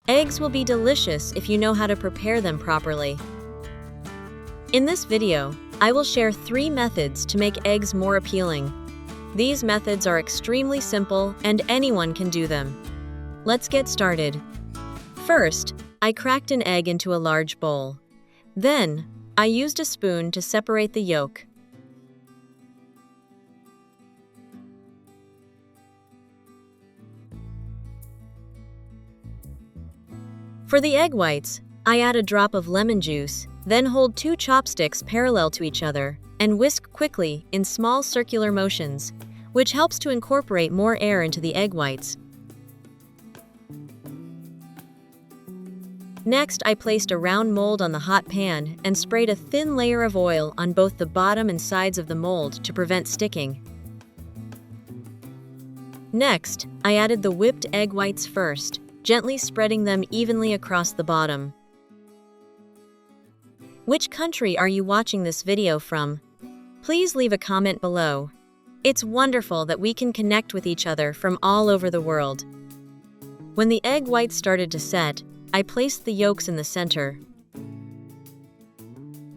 Eggs will be delicious if you know how to prepare them properly. In this video, I will share 3 methods to make eggs more appealing. These methods are extremely simple and anyone can do them. Let's get started. First, I cracked an egg into a large bowl. Then, I used a spoon to separate the yolk. For the egg whites, I add a drop of lemon juice, then hold 2 chopsticks parallel to each other and whisk quickly in small circular motions, which helps to incorporate more air into the egg whites. Next, I placed a round mold on the hot pan and sprayed a thin layer of oil on both the bottom and sides of the mold to prevent sticking. Next, I added the whipped egg whites first, gently spreading them evenly across the bottom. Which country are you watching this video from? Please leave a comment below. It's wonderful that we can connect with each other from all over the world. When the egg whites started to set, I placed the yolks in the center.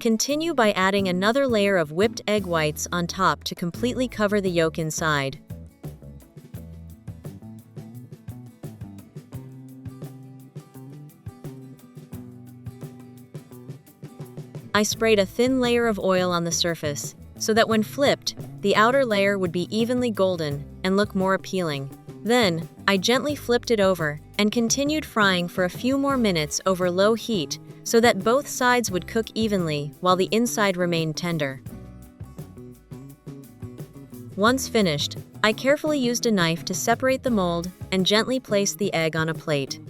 Continue by adding another layer of whipped egg whites on top to completely cover the yolk inside. I sprayed a thin layer of oil on the surface, so that when flipped, the outer layer would be evenly golden and look more appealing. Then, I gently flipped it over and continued frying for a few more minutes over low heat so that both sides would cook evenly while the inside remained tender. Once finished, I carefully used a knife to separate the mold and gently placed the egg on a plate.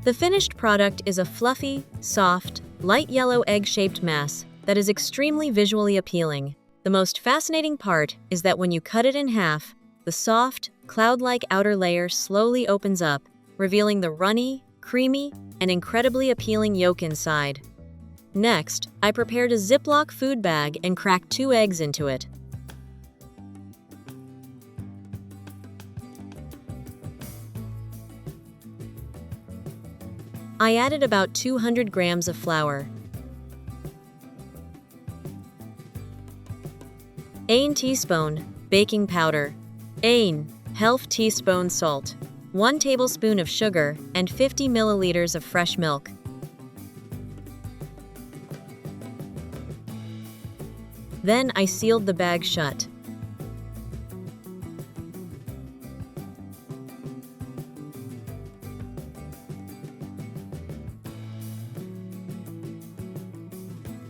The finished product is a fluffy, soft, light yellow egg-shaped mass that is extremely visually appealing. The most fascinating part is that when you cut it in half, the soft, cloud-like outer layer slowly opens up, revealing the runny, creamy, and incredibly appealing yolk inside. Next, I prepared a Ziploc food bag and cracked 2 eggs into it. I added about 200 grams of flour, 1 teaspoon baking powder, 1/2 teaspoon salt, 1 tablespoon of sugar, and 50 milliliters of fresh milk. Then I sealed the bag shut.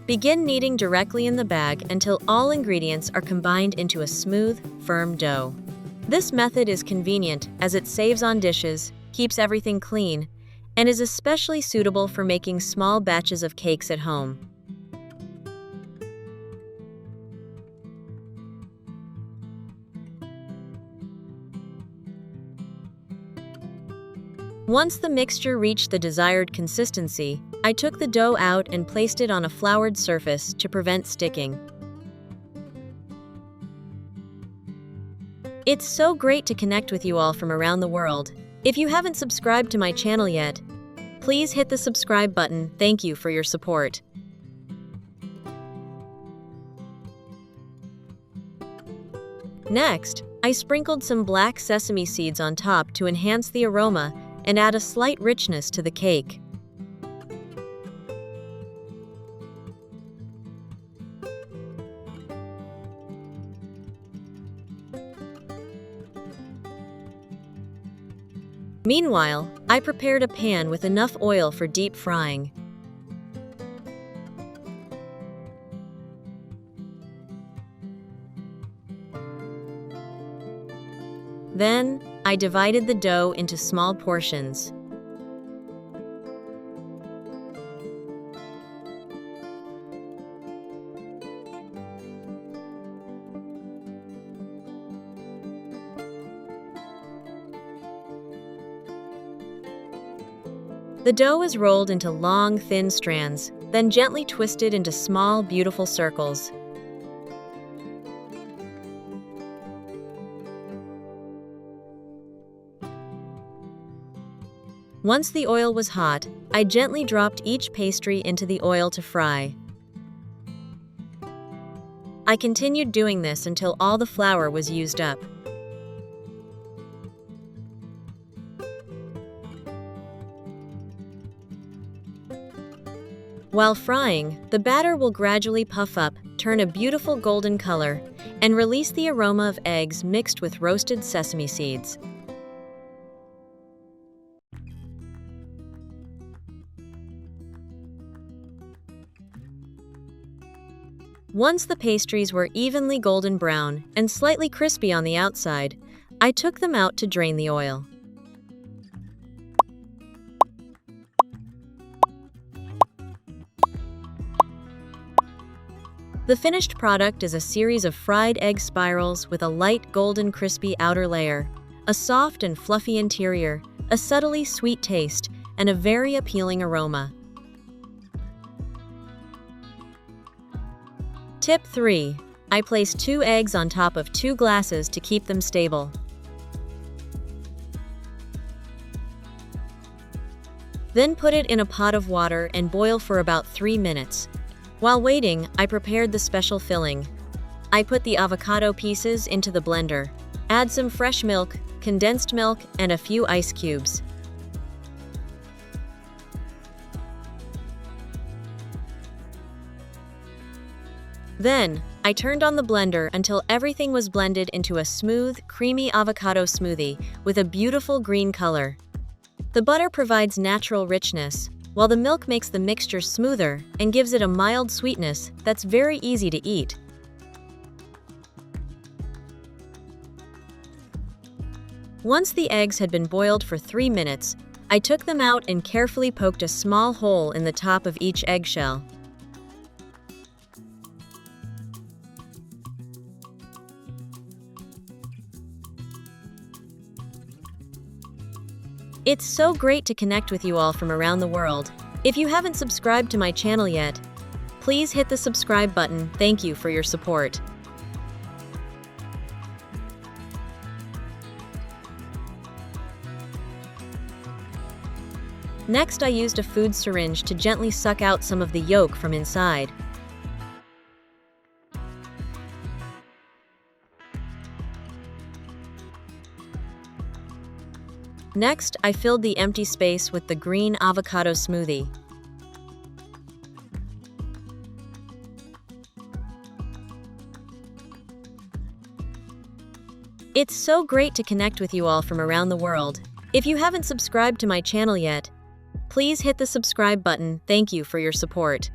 Begin kneading directly in the bag until all ingredients are combined into a smooth, firm dough. This method is convenient as it saves on dishes, keeps everything clean, and is especially suitable for making small batches of cakes at home. Once the mixture reached the desired consistency, I took the dough out and placed it on a floured surface to prevent sticking. It's so great to connect with you all from around the world. If you haven't subscribed to my channel yet, please hit the subscribe button. Thank you for your support. Next, I sprinkled some black sesame seeds on top to enhance the aroma and add a slight richness to the cake. Meanwhile, I prepared a pan with enough oil for deep frying. Then, I divided the dough into small portions. The dough is rolled into long, thin strands, then gently twisted into small, beautiful circles. Once the oil was hot, I gently dropped each pastry into the oil to fry. I continued doing this until all the flour was used up. While frying, the batter will gradually puff up, turn a beautiful golden color, and release the aroma of eggs mixed with roasted sesame seeds. Once the pastries were evenly golden brown and slightly crispy on the outside, I took them out to drain the oil. The finished product is a series of fried egg spirals with a light golden crispy outer layer, a soft and fluffy interior, a subtly sweet taste, and a very appealing aroma. Tip 3. I place 2 eggs on top of 2 glasses to keep them stable. Then put it in a pot of water and boil for about 3 minutes. While waiting, I prepared the special filling. I put the avocado pieces into the blender. Add some fresh milk, condensed milk, and a few ice cubes. Then, I turned on the blender until everything was blended into a smooth, creamy avocado smoothie with a beautiful green color. The butter provides natural richness, while the milk makes the mixture smoother and gives it a mild sweetness that's very easy to eat. Once the eggs had been boiled for 3 minutes, I took them out and carefully poked a small hole in the top of each eggshell. It's so great to connect with you all from around the world. If you haven't subscribed to my channel yet, please hit the subscribe button. Thank you for your support. Next, I used a food syringe to gently suck out some of the yolk from inside. Next, I filled the empty space with the green avocado smoothie. It's so great to connect with you all from around the world. If you haven't subscribed to my channel yet, please hit the subscribe button. Thank you for your support.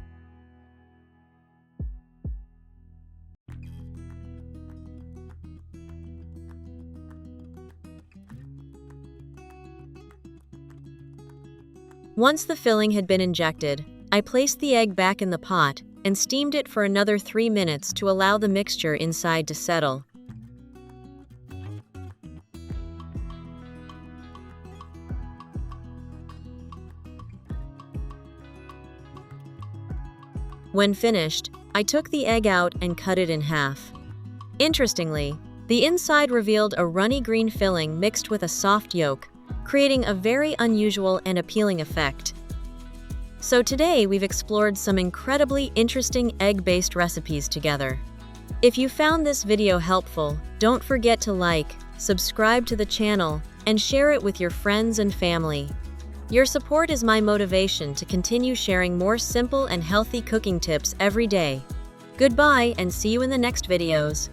Once the filling had been injected, I placed the egg back in the pot and steamed it for another 3 minutes to allow the mixture inside to settle. When finished, I took the egg out and cut it in half. Interestingly, the inside revealed a runny green filling mixed with a soft yolk, creating a very unusual and appealing effect. So today we've explored some incredibly interesting egg-based recipes together. If you found this video helpful, don't forget to like, subscribe to the channel, and share it with your friends and family. Your support is my motivation to continue sharing more simple and healthy cooking tips every day. Goodbye and see you in the next videos.